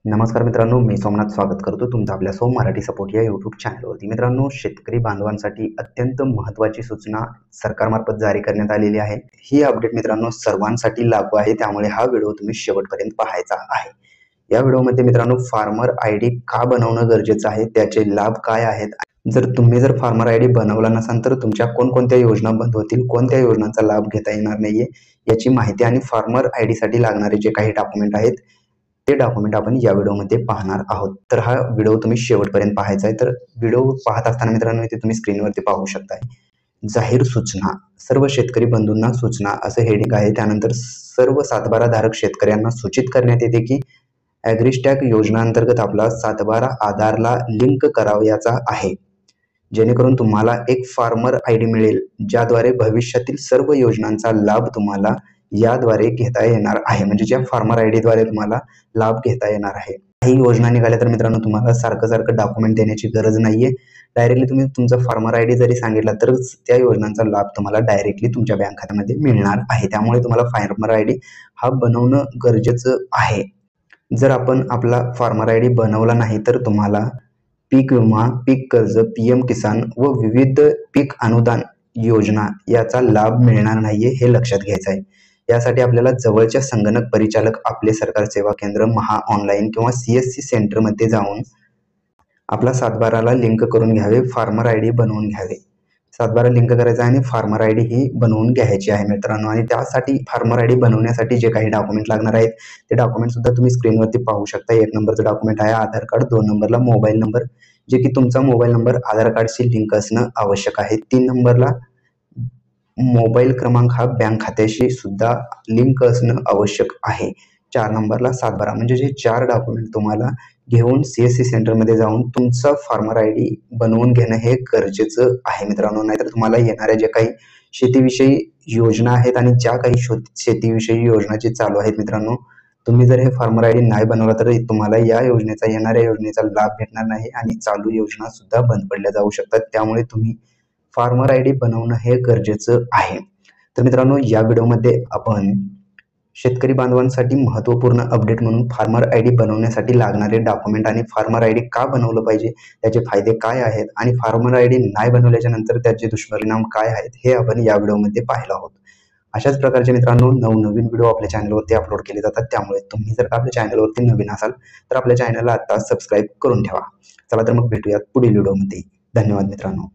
नमस्कार मित्रांनो, मी सोमनाथ स्वागत करतो तुमचं आपल्या सोम मराठी सपोर्ट या यूट्यूब चॅनलवरती। मित्रांनो, शेतकरी बांधवांसाठी अत्यंत महत्त्वाची सूचना सरकारमार्फत जारी करण्यात आलेली आहे। ही अपडेट मित्रांनो सर्वांसाठी लागू आहे, त्यामुळे हा व्हिडिओ तुम्ही शेवटपर्यंत पाहायचा आहे। या व्हिडिओमध्ये मित्रांनो फार्मर आयडी का बनवणं गरजेचं आहे, त्याचे लाभ काय आहेत, जर फार्मर आयडी बनवला नसाल तर तुमच्या कोणकोणत्या योजना बंद होतील, कोणत्या योजनांचा लाभ घेता येणार नाहीये याची माहिती आणि फार्मर आयडीसाठी लागणारे जे काही डॉक्युमेंट आहेत ते डॉक्युमेंट आपण या व्हिडिओमध्ये पाहणार आहोत। तर हा व्हिडिओ तुम्ही शेवटपर्यंत पाहायचा आहे। तर व्हिडिओ पाहत असताना मित्रांनो इथे तुम्ही स्क्रीनवरती पाहू शकताय, जाहीर सूचना, सर्व शेतकरी बंधूंना सूचना असं हेडिंग आहे। त्यानंतर सर्व सातबारा धारक शेतकऱ्यांना सूचित करण्यात येते की ॲग्रिस्टॅग योजनांतर्गत आपला सातबारा आधारला लिंक करावयाचा आहे, जेणेकरून तुम्हाला एक फार्मर आयडी मिळेल, ज्याद्वारे भविष्यातील सर्व योजनांचा लाभ तुम्हाला याद्वारे घेता येणार आहे। म्हणजे ज्या फार्मर आयडीद्वारे तुम्हाला लाभ घेता येणार आहे। काही योजना निघाल्या तर मित्रांनो तुम्हाला सारखं डॉक्युमेंट देण्याची गरज नाहीये। डायरेक्टली तुम्ही तुमचा फार्मर आयडी जरी सांगितला तर त्या योजनांचा लाभ तुम्हाला डायरेक्टली तुमच्या बँक खात्यामध्ये मिळणार आहे। त्यामुळे तुम्हाला फार्मर आयडी हा बनवणं गरजेचं आहे। जर आपण आपला फार्मर आयडी बनवला नाही तर तुम्हाला पीक विमा, पीक कर्ज, पीएम किसान व विविध पीक अनुदान योजना याचा लाभ मिळणार नाहीये, हे लक्षात घ्यायचं आहे। यासाठी आपल्याला जवळच्या संगणक परिचालक, आपले सरकार सेवा केंद्र, महा ऑनलाईन किंवा सीएससी सेंटरमध्ये जाऊन आपला सातबाराला लिंक करून घ्यावे, फार्मर आयडी बनवून घ्यावे। सातबारा लिंक करायचा आणि फार्मर आयडी ही बनवून घ्यायची आहे मित्रांनो। आणि त्यासाठी फार्मर आयडी बनवण्यासाठी जे काही डॉक्युमेंट लागणार आहेत ते डॉक्युमेंट सुद्धा तुम्ही स्क्रीनवरती पाहू शकता। 1 नंबरचं डॉक्युमेंट आहे आधार कार्ड, 2 नंबरला मोबाईल नंबर, जे की तुमचा मोबाईल नंबर आधार कार्डशी लिंक असणं आवश्यक आहे। 3 नंबरला मोबाईल क्रमांक हा बँक खात्याशी सुद्धा लिंक असणं आवश्यक आहे। 4 नंबरला सातबारा, म्हणजे जे 4 डॉक्युमेंट तुम्हाला घेऊन सीएससी सेंटरमध्ये जाऊन तुमचा फार्मर आयडी बनवून घेणं हे गरजेचं आहे मित्रांनो। नाहीतर तुम्हाला येणाऱ्या जे काही शेतीविषयी योजना आहेत आणि ज्या काही शेतीविषयी योजना जे चालू आहेत मित्रांनो, तुम्ही जर हे फार्मर आयडी नाही बनवला तर तुम्हाला येणाऱ्या योजनेचा लाभ भेटणार नाही आणि चालू योजना सुद्धा बंद पडल्या जाऊ शकतात। त्यामुळे तुम्ही फार्मर आयडी बनवणं हे गरजेचं आहे। तर मित्रांनो, या व्हिडिओमध्ये आपण शेतकरी बांधवांसाठी महत्त्वपूर्ण अपडेट म्हणून फार्मर आयडी बनवण्यासाठी लागणारे डॉक्युमेंट आणि फार्मर आयडी का बनवलं पाहिजे, त्याचे फायदे काय आहेत आणि फार्मर आयडी नाही बनवल्याच्या नंतर त्याचे दुष्परिणाम काय आहेत हे आपण या व्हिडिओमध्ये पाहिलं आहोत। अशाच प्रकारचे मित्रांनो नवनवीन व्हिडिओ आपल्या चॅनलवरती अपलोड केले जातात, त्यामुळे तुम्ही जर आपल्या चॅनलवरती नवीन असाल तर आपल्या चॅनलला आता सबस्क्राईब करून ठेवा। चला तर मग भेटूयात पुढील व्हिडिओमध्ये। धन्यवाद मित्रांनो।